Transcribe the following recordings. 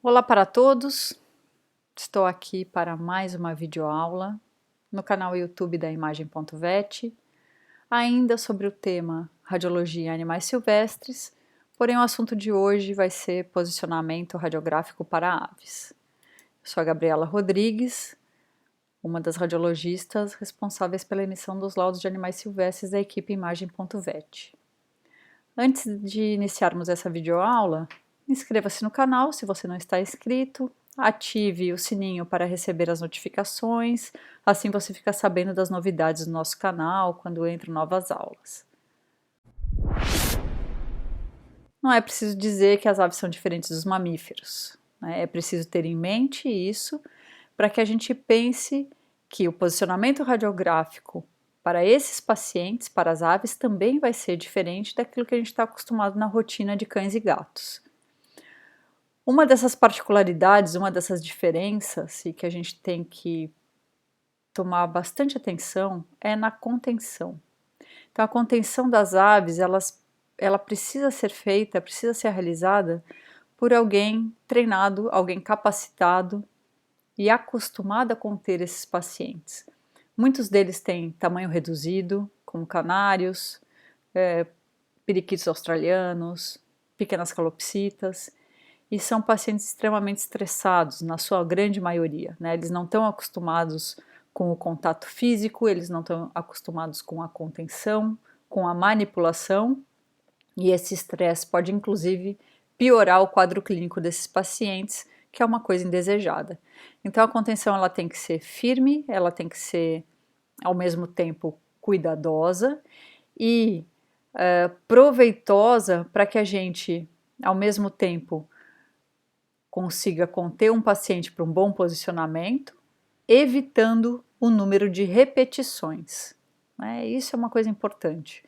Olá para todos, estou aqui para mais uma videoaula no canal YouTube da Imagem.vet, ainda sobre o tema Radiologia em Animais Silvestres, porém o assunto de hoje vai ser posicionamento radiográfico para aves. Eu sou a Gabriela Rodrigues, uma das radiologistas responsáveis pela emissão dos laudos de animais silvestres da equipe Imagem.vet. Antes de iniciarmos essa videoaula, inscreva-se no canal se você não está inscrito, ative o sininho para receber as notificações, assim você fica sabendo das novidades do nosso canal quando entram novas aulas. Não é preciso dizer que as aves são diferentes dos mamíferos, né? É preciso ter em mente isso para que a gente pense que o posicionamento radiográfico para esses pacientes, para as aves, também vai ser diferente daquilo que a gente está acostumado na rotina de cães e gatos. Uma dessas particularidades, uma dessas diferenças, e que a gente tem que tomar bastante atenção, é na contenção. Então, a contenção das aves, ela precisa ser feita, precisa ser realizada por alguém treinado, alguém capacitado e acostumado a conter esses pacientes. Muitos deles têm tamanho reduzido, como canários, periquitos australianos, pequenas calopsitas, e são pacientes extremamente estressados, na sua grande maioria, né? Eles não estão acostumados com o contato físico, eles não estão acostumados com a contenção, com a manipulação, e esse estresse pode inclusive piorar o quadro clínico desses pacientes, que é uma coisa indesejada. Então a contenção ela tem que ser firme, ela tem que ser ao mesmo tempo cuidadosa e proveitosa para que a gente, ao mesmo tempo, consiga conter um paciente para um bom posicionamento, evitando o número de repetições. Né? Isso é uma coisa importante.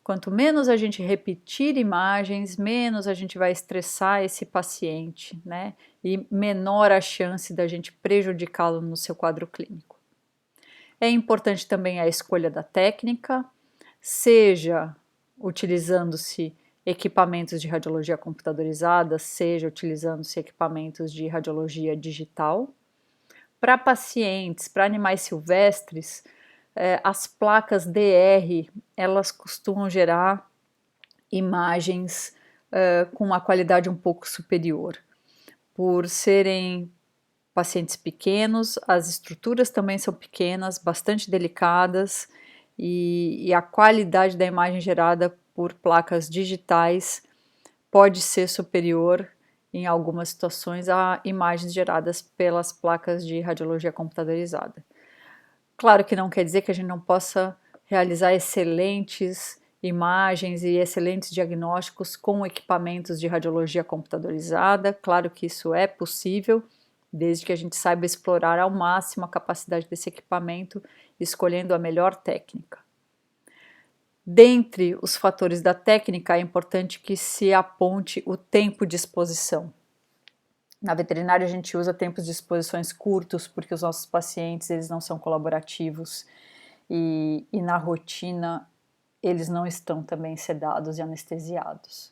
Quanto menos a gente repetir imagens, menos a gente vai estressar esse paciente, né? E menor a chance da gente prejudicá-lo no seu quadro clínico. É importante também a escolha da técnica, seja utilizando-se equipamentos de radiologia computadorizada, seja utilizando-se equipamentos de radiologia digital. Para pacientes, para animais silvestres, as placas DR, elas costumam gerar imagens com uma qualidade um pouco superior. Por serem pacientes pequenos, as estruturas também são pequenas, bastante delicadas, e a qualidade da imagem gerada por placas digitais pode ser superior em algumas situações a imagens geradas pelas placas de radiologia computadorizada. Claro que não quer dizer que a gente não possa realizar excelentes imagens e excelentes diagnósticos com equipamentos de radiologia computadorizada, claro que isso é possível, desde que a gente saiba explorar ao máximo a capacidade desse equipamento, escolhendo a melhor técnica. Dentre os fatores da técnica, é importante que se aponte o tempo de exposição. Na veterinária a gente usa tempos de exposições curtos, porque os nossos pacientes eles não são colaborativos e na rotina eles não estão também sedados e anestesiados.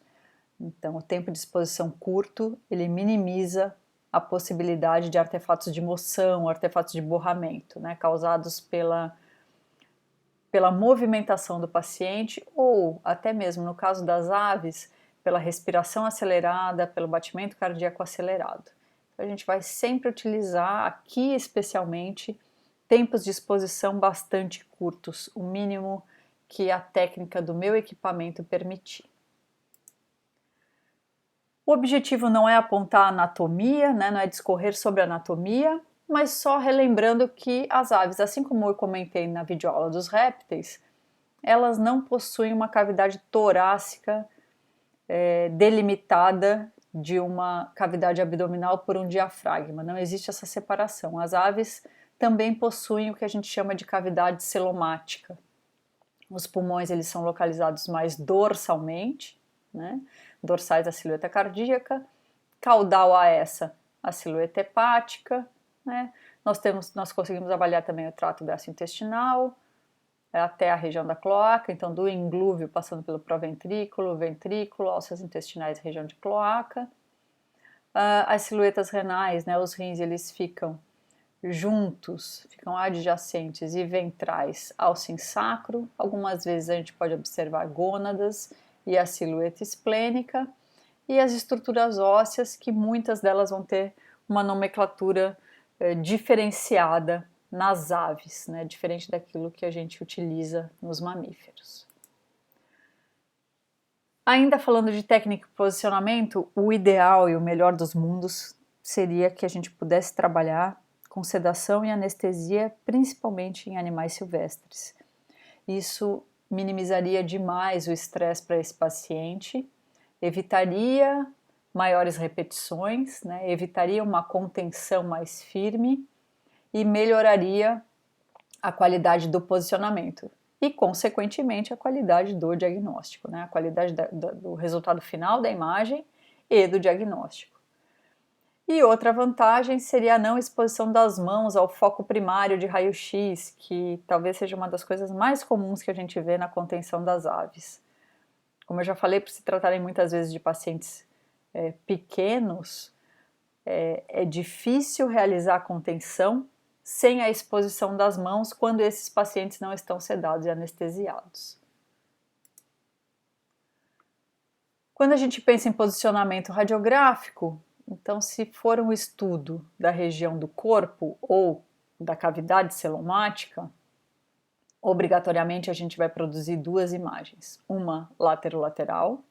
Então o tempo de exposição curto, ele minimiza a possibilidade de artefatos de moção, artefatos de borramento, né, causados pela movimentação do paciente ou até mesmo no caso das aves, pela respiração acelerada, pelo batimento cardíaco acelerado. Então, a gente vai sempre utilizar aqui especialmente tempos de exposição bastante curtos, o mínimo que a técnica do meu equipamento permitir. O objetivo não é apontar a anatomia, né, não é discorrer sobre a anatomia, mas só relembrando que as aves, assim como eu comentei na videoaula dos répteis, elas não possuem uma cavidade torácica delimitada de uma cavidade abdominal por um diafragma, não existe essa separação. As aves também possuem o que a gente chama de cavidade celomática. Os pulmões eles são localizados mais dorsalmente, né? Dorsais da silhueta cardíaca, caudal a essa a silhueta hepática, né? Nós conseguimos avaliar também o trato gastrointestinal, até a região da cloaca, então do inglúvio passando pelo proventrículo, ventrículo, alças intestinais, região de cloaca. As silhuetas renais, né, os rins, eles ficam juntos, ficam adjacentes e ventrais ao sinsacro. Algumas vezes a gente pode observar gônadas e a silhueta esplênica, e as estruturas ósseas, que muitas delas vão ter uma nomenclatura diferenciada nas aves, né, diferente daquilo que a gente utiliza nos mamíferos. Ainda falando de técnica e posicionamento, o ideal e o melhor dos mundos seria que a gente pudesse trabalhar com sedação e anestesia, principalmente em animais silvestres. Isso minimizaria demais o estresse para esse paciente, evitaria maiores repetições, né, evitaria uma contenção mais firme e melhoraria a qualidade do posicionamento e, consequentemente, a qualidade do diagnóstico, né, a qualidade do resultado final da imagem e do diagnóstico. E outra vantagem seria a não exposição das mãos ao foco primário de raio-x, que talvez seja uma das coisas mais comuns que a gente vê na contenção das aves. Como eu já falei, por se tratarem muitas vezes de pacientes pequenos, é difícil realizar a contenção sem a exposição das mãos quando esses pacientes não estão sedados e anestesiados. Quando a gente pensa em posicionamento radiográfico, então, se for um estudo da região do corpo ou da cavidade celomática, obrigatoriamente a gente vai produzir duas imagens, uma laterolateral,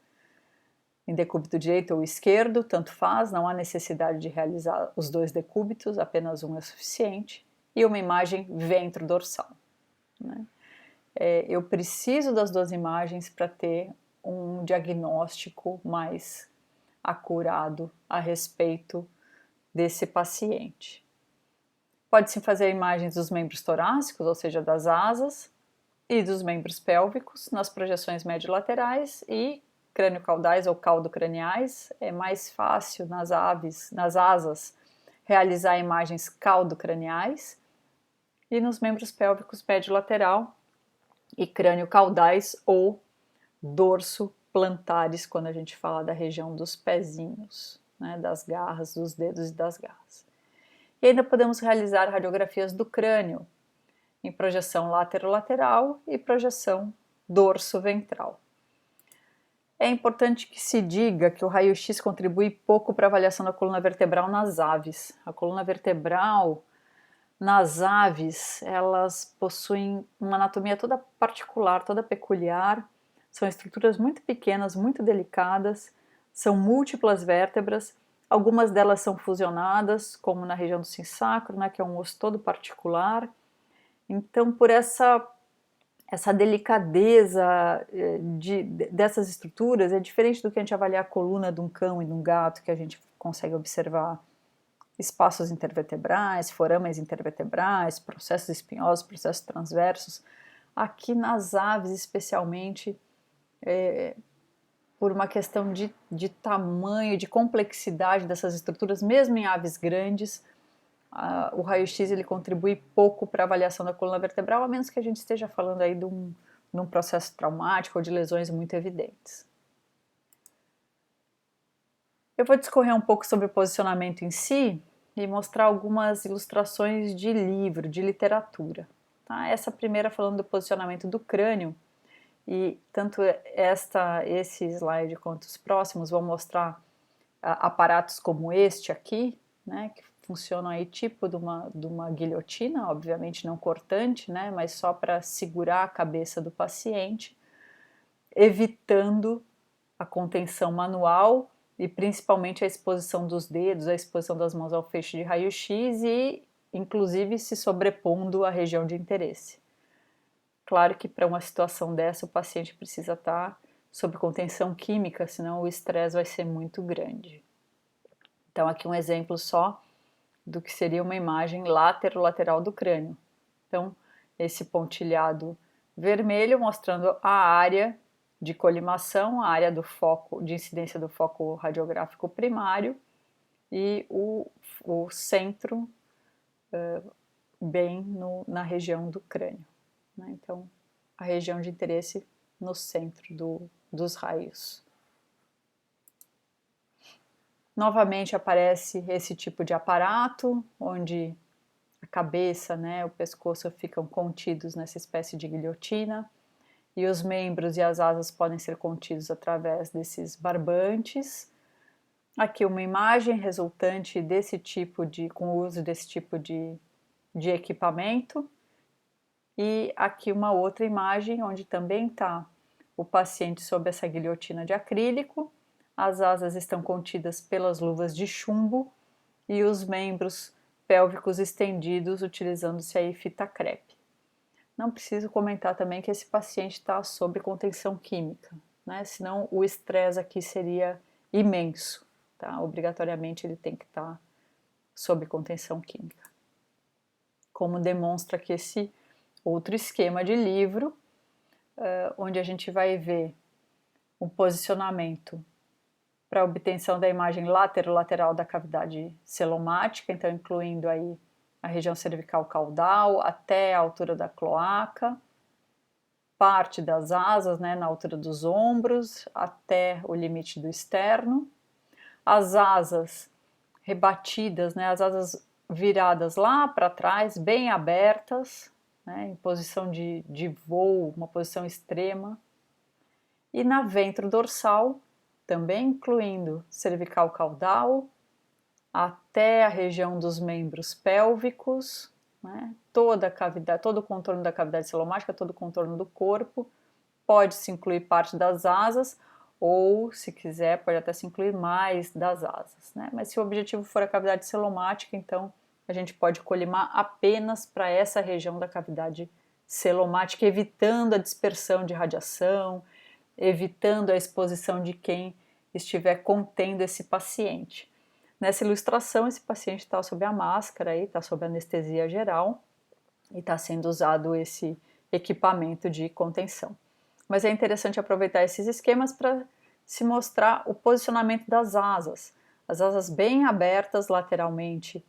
em decúbito direito ou esquerdo, tanto faz, não há necessidade de realizar os dois decúbitos, apenas um é suficiente, e uma imagem ventro-dorsal, né? Eu preciso das duas imagens para ter um diagnóstico mais acurado a respeito desse paciente. Pode-se fazer imagens dos membros torácicos, ou seja, das asas, e dos membros pélvicos nas projeções médio-laterais e crânio-caudais ou caldo-craniais. É mais fácil nas aves, nas asas, realizar imagens caldo-craniais, e nos membros pélvicos médio-lateral e crânio-caudais ou dorso-plantares, quando a gente fala da região dos pezinhos, né, das garras, dos dedos e das garras. E ainda podemos realizar radiografias do crânio, em projeção laterolateral e projeção dorso-ventral. É importante que se diga que o raio-x contribui pouco para a avaliação da coluna vertebral nas aves. A coluna vertebral nas aves, elas possuem uma anatomia toda particular, toda peculiar, são estruturas muito pequenas, muito delicadas, são múltiplas vértebras, algumas delas são fusionadas, como na região do sinsacro, né, que é um osso todo particular. Então, por essa delicadeza dessas estruturas, é diferente do que a gente avaliar a coluna de um cão e de um gato, que a gente consegue observar espaços intervertebrais, forames intervertebrais, processos espinhosos, processos transversos. Aqui nas aves, especialmente, por uma questão de tamanho, de complexidade dessas estruturas, mesmo em aves grandes, o raio-x ele contribui pouco para a avaliação da coluna vertebral, a menos que a gente esteja falando aí de um processo traumático ou de lesões muito evidentes. Eu vou discorrer um pouco sobre o posicionamento em si e mostrar algumas ilustrações de livro, de literatura. Tá? Essa primeira falando do posicionamento do crânio, e tanto esse slide quanto os próximos vão mostrar aparatos como este aqui, né, que funcionam aí tipo de uma guilhotina, obviamente não cortante, né, mas só para segurar a cabeça do paciente, evitando a contenção manual e principalmente a exposição dos dedos, a exposição das mãos ao feixe de raio-x e inclusive se sobrepondo à região de interesse. Claro que para uma situação dessa o paciente precisa estar sob contenção química, senão o estresse vai ser muito grande. Então aqui um exemplo só do que seria uma imagem lateral do crânio. Então esse pontilhado vermelho mostrando a área de colimação, a área do foco, de incidência do foco radiográfico primário e o centro bem na região do crânio, né? Então, a região de interesse no centro dos raios. Novamente aparece esse tipo de aparato, onde a cabeça, né, o pescoço ficam contidos nessa espécie de guilhotina, e os membros e as asas podem ser contidos através desses barbantes. Aqui uma imagem resultante desse tipo com o uso desse tipo de equipamento. E aqui uma outra imagem onde também está o paciente sob essa guilhotina de acrílico, as asas estão contidas pelas luvas de chumbo e os membros pélvicos estendidos utilizando-se aí fita crepe. Não preciso comentar também que esse paciente está sob contenção química, né? Senão o estresse aqui seria imenso, tá? Obrigatoriamente ele tem que estar sob contenção química. Como demonstra aqui esse outro esquema de livro, onde a gente vai ver um posicionamento para obtenção da imagem lateral da cavidade celomática, então incluindo aí a região cervical caudal até a altura da cloaca, parte das asas, né, na altura dos ombros até o limite do externo, as asas rebatidas, né, as asas viradas lá para trás, bem abertas, né, em posição de voo, uma posição extrema, e na ventrodorsal, também incluindo cervical caudal, até a região dos membros pélvicos, né, toda a cavidade, todo o contorno da cavidade celomática, todo o contorno do corpo, pode-se incluir parte das asas, ou, se quiser, pode até se incluir mais das asas, né? Mas se o objetivo for a cavidade celomática, então a gente pode colimar apenas para essa região da cavidade celomática, evitando a dispersão de radiação, evitando a exposição de quem estiver contendo esse paciente. Nessa ilustração, esse paciente está sob a máscara, está sob anestesia geral e está sendo usado esse equipamento de contenção. Mas é interessante aproveitar esses esquemas para se mostrar o posicionamento das asas. As asas bem abertas lateralmente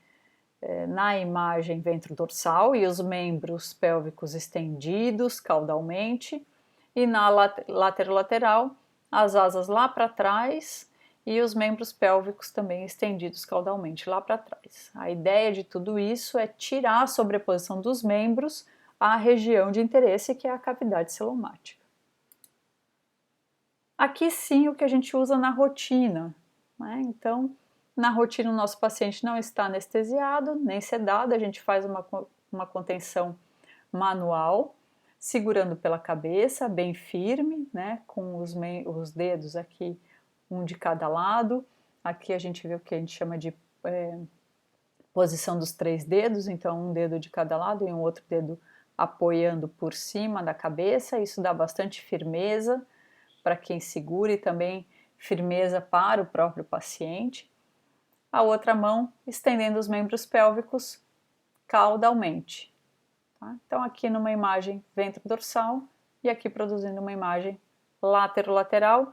na imagem ventrodorsal e os membros pélvicos estendidos caudalmente, e na lateral as asas lá para trás e os membros pélvicos também estendidos caudalmente lá para trás. A ideia de tudo isso é tirar a sobreposição dos membros à região de interesse, que é a cavidade celomática. Aqui sim o que a gente usa na rotina, né? Então, na rotina o nosso paciente não está anestesiado, nem sedado, a gente faz uma contenção manual, segurando pela cabeça, bem firme, né? Com os dedos aqui, um de cada lado. Aqui a gente vê o que a gente chama de posição dos 3 dedos, então um dedo de cada lado e um outro dedo apoiando por cima da cabeça. Isso dá bastante firmeza para quem segura e também firmeza para o próprio paciente. A outra mão estendendo os membros pélvicos caudalmente. Tá? Então aqui numa imagem ventrodorsal e aqui produzindo uma imagem lateral.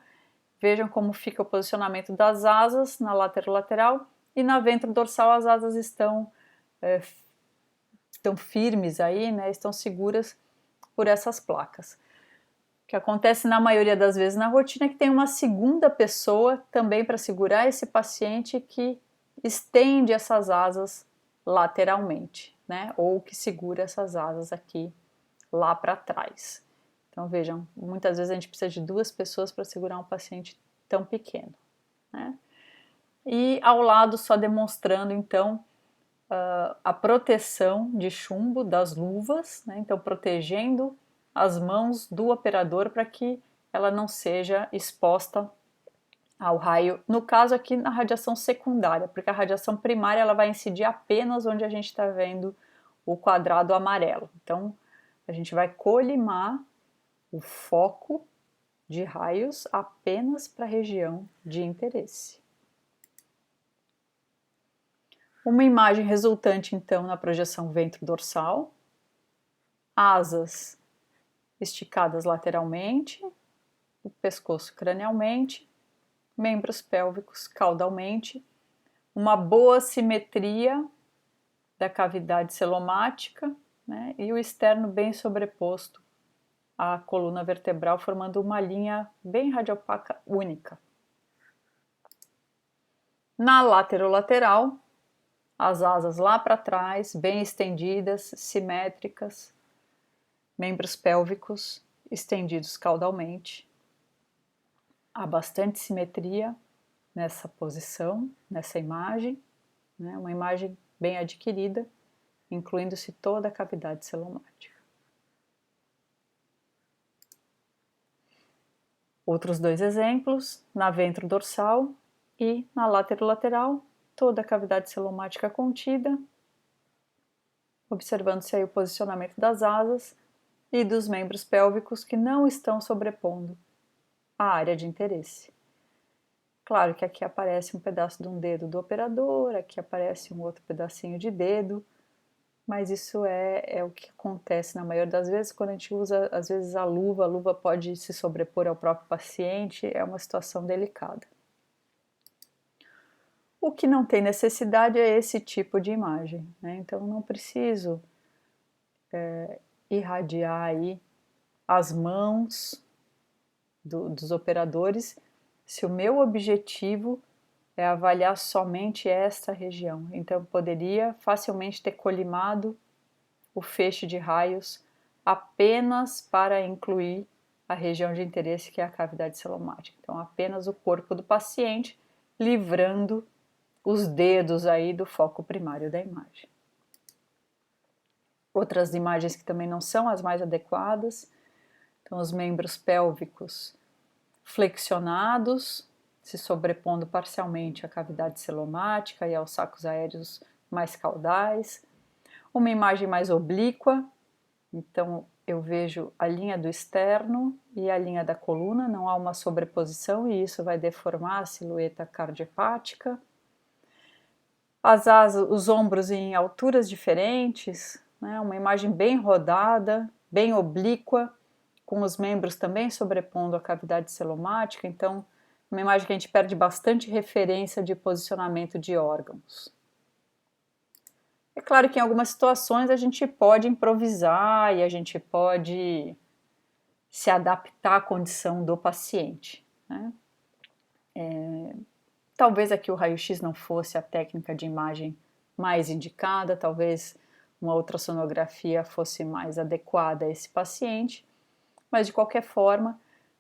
Vejam como fica o posicionamento das asas na lateral e na ventrodorsal as asas estão firmes aí, né? Estão seguras por essas placas. O que acontece na maioria das vezes na rotina é que tem uma segunda pessoa também para segurar esse paciente que estende essas asas lateralmente, né? Ou que segura essas asas aqui lá para trás. Então vejam, muitas vezes a gente precisa de 2 pessoas para segurar um paciente tão pequeno, né? E ao lado só demonstrando então a proteção de chumbo das luvas, né? Então protegendo as mãos do operador para que ela não seja exposta ao raio, no caso aqui na radiação secundária, porque a radiação primária ela vai incidir apenas onde a gente está vendo o quadrado amarelo. Então a gente vai colimar o foco de raios apenas para a região de interesse. Uma imagem resultante então na projeção ventrodorsal, asas esticadas lateralmente, o pescoço cranialmente, membros pélvicos caudalmente, uma boa simetria da cavidade celomática, né, e o externo bem sobreposto à coluna vertebral, formando uma linha bem radiopaca única. Na laterolateral, as asas lá para trás, bem estendidas, simétricas, membros pélvicos estendidos caudalmente. Há bastante simetria nessa posição, nessa imagem, né? Uma imagem bem adquirida, incluindo-se toda a cavidade celomática. Outros dois exemplos, na ventrodorsal e na laterolateral, toda a cavidade celomática contida, observando-se aí o posicionamento das asas e dos membros pélvicos que não estão sobrepondo a área de interesse. Claro que aqui aparece um pedaço de um dedo do operador, aqui aparece um outro pedacinho de dedo, mas isso é o que acontece na maioria das vezes quando a gente usa, às vezes, a luva pode se sobrepor ao próprio paciente, é uma situação delicada. O que não tem necessidade é esse tipo de imagem, né? Então não preciso irradiar aí as mãos dos operadores se o meu objetivo é avaliar somente esta região. Então, eu poderia facilmente ter colimado o feixe de raios apenas para incluir a região de interesse, que é a cavidade celomática. Então, apenas o corpo do paciente, livrando os dedos aí do foco primário da imagem. Outras imagens que também não são as mais adequadas, então os membros pélvicos flexionados, se sobrepondo parcialmente à cavidade celomática e aos sacos aéreos mais caudais. Uma imagem mais oblíqua, então eu vejo a linha do externo e a linha da coluna, não há uma sobreposição e isso vai deformar a silhueta cardiopática. As asas, os ombros em alturas diferentes, né? Uma imagem bem rodada, bem oblíqua, com os membros também sobrepondo a cavidade celomática, então uma imagem que a gente perde bastante referência de posicionamento de órgãos. É claro que em algumas situações a gente pode improvisar e a gente pode se adaptar à condição do paciente, né? Talvez aqui o raio-x não fosse a técnica de imagem mais indicada, talvez uma ultrassonografia fosse mais adequada a esse paciente, mas de qualquer forma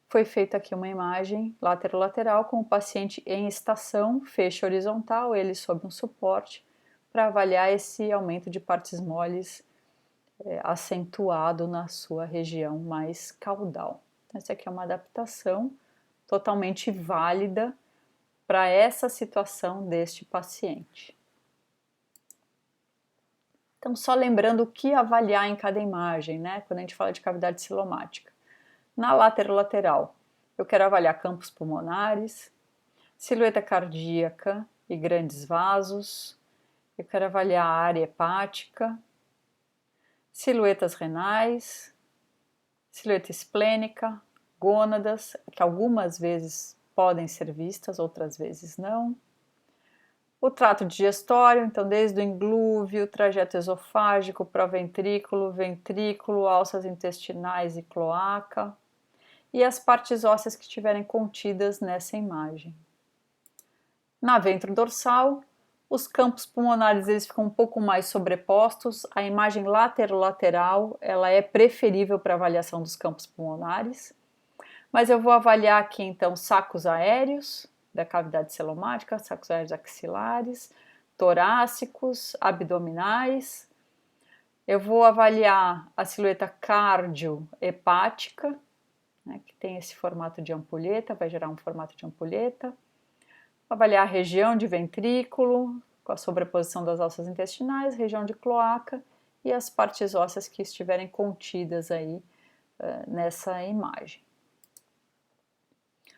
foi feita aqui uma imagem laterolateral com o paciente em estação, feixe horizontal, ele sob um suporte, para avaliar esse aumento de partes moles acentuado na sua região mais caudal. Essa aqui é uma adaptação totalmente válida para essa situação deste paciente. Então, só lembrando o que avaliar em cada imagem, né? Quando a gente fala de cavidade celomática. Na laterolateral, eu quero avaliar campos pulmonares, silhueta cardíaca e grandes vasos. Eu quero avaliar a área hepática, silhuetas renais, silhueta esplênica, gônadas, que algumas vezes podem ser vistas, outras vezes não. O trato digestório, então desde o inglúvio, trajeto esofágico, proventrículo, ventrículo, alças intestinais e cloaca. E as partes ósseas que estiverem contidas nessa imagem. Na ventrodorsal, os campos pulmonares eles ficam um pouco mais sobrepostos, a imagem laterolateral ela é preferível para avaliação dos campos pulmonares, mas eu vou avaliar aqui então sacos aéreos da cavidade celomática, sacos aéreos axilares, torácicos, abdominais. Eu vou avaliar a silhueta cardio-hepática, né, que tem esse formato de ampulheta, vai gerar um formato de ampulheta. Avaliar a região de ventrículo, com a sobreposição das alças intestinais, região de cloaca e as partes ósseas que estiverem contidas aí nessa imagem.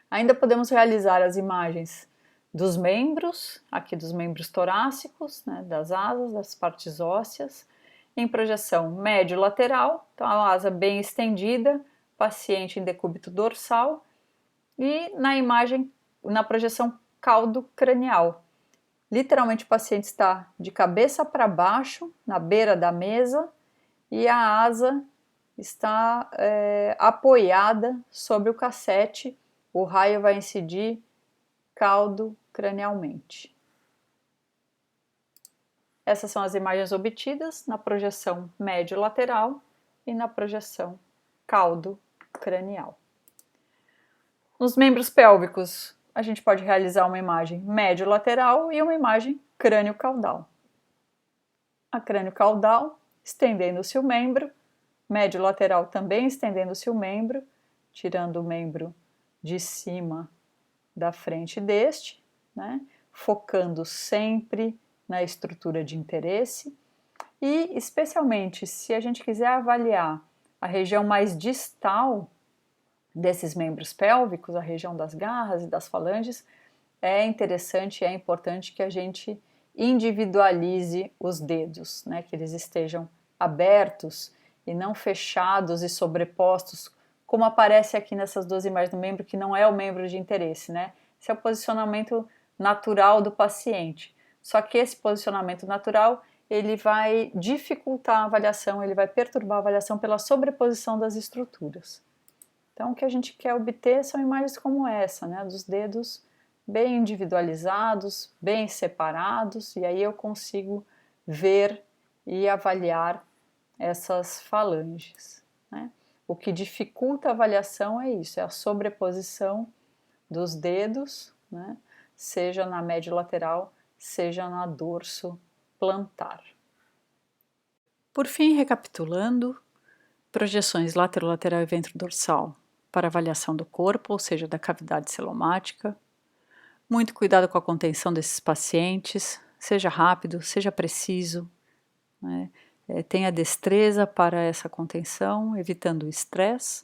Ainda podemos realizar as imagens dos membros, aqui dos membros torácicos, né, das asas, das partes ósseas, em projeção médio-lateral, então a asa bem estendida, paciente em decúbito dorsal, e na imagem, na projeção caldo-cranial. Literalmente o paciente está de cabeça para baixo, na beira da mesa, e a asa está apoiada sobre o cassete, o raio vai incidir caldo-cranialmente. Essas são as imagens obtidas na projeção médio-lateral e na projeção caldo-cranial. Nos membros pélvicos, a gente pode realizar uma imagem médio-lateral e uma imagem crânio-caudal. A crânio-caudal, estendendo-se o membro, médio-lateral também estendendo-se o membro, tirando o membro de cima da frente deste, né? Focando sempre na estrutura de interesse e, especialmente, se a gente quiser avaliar a região mais distal desses membros pélvicos, a região das garras e das falanges, é interessante e é importante que a gente individualize os dedos, né? Que eles estejam abertos e não fechados e sobrepostos, como aparece aqui nessas duas imagens do membro, que não é o membro de interesse, né? Esse é o posicionamento natural do paciente. Só que esse posicionamento natural, ele vai dificultar a avaliação, ele vai perturbar a avaliação pela sobreposição das estruturas. Então, o que a gente quer obter são imagens como essa, né? Dos dedos bem individualizados, bem separados, e aí eu consigo ver e avaliar essas falanges, né? O que dificulta a avaliação é isso, é a sobreposição dos dedos, né? Seja na médio-lateral, seja na dorso plantar. Por fim, recapitulando, projeções lateral-lateral e ventro-dorsal para avaliação do corpo, ou seja, da cavidade celomática. Muito cuidado com a contenção desses pacientes, seja rápido, seja preciso, né? Tenha destreza para essa contenção, evitando o estresse.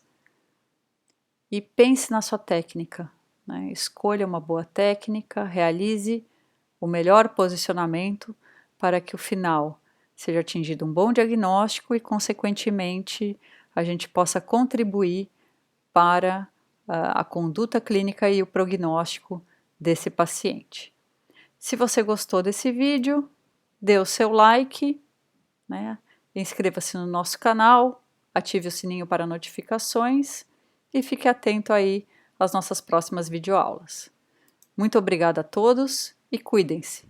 E pense na sua técnica, né? Escolha uma boa técnica, realize o melhor posicionamento para que o final seja atingido um bom diagnóstico e, consequentemente, a gente possa contribuir para a conduta clínica e o prognóstico desse paciente. Se você gostou desse vídeo, dê o seu like, né? Inscreva-se no nosso canal, ative o sininho para notificações e fique atento aí às nossas próximas videoaulas. Muito obrigada a todos e cuidem-se!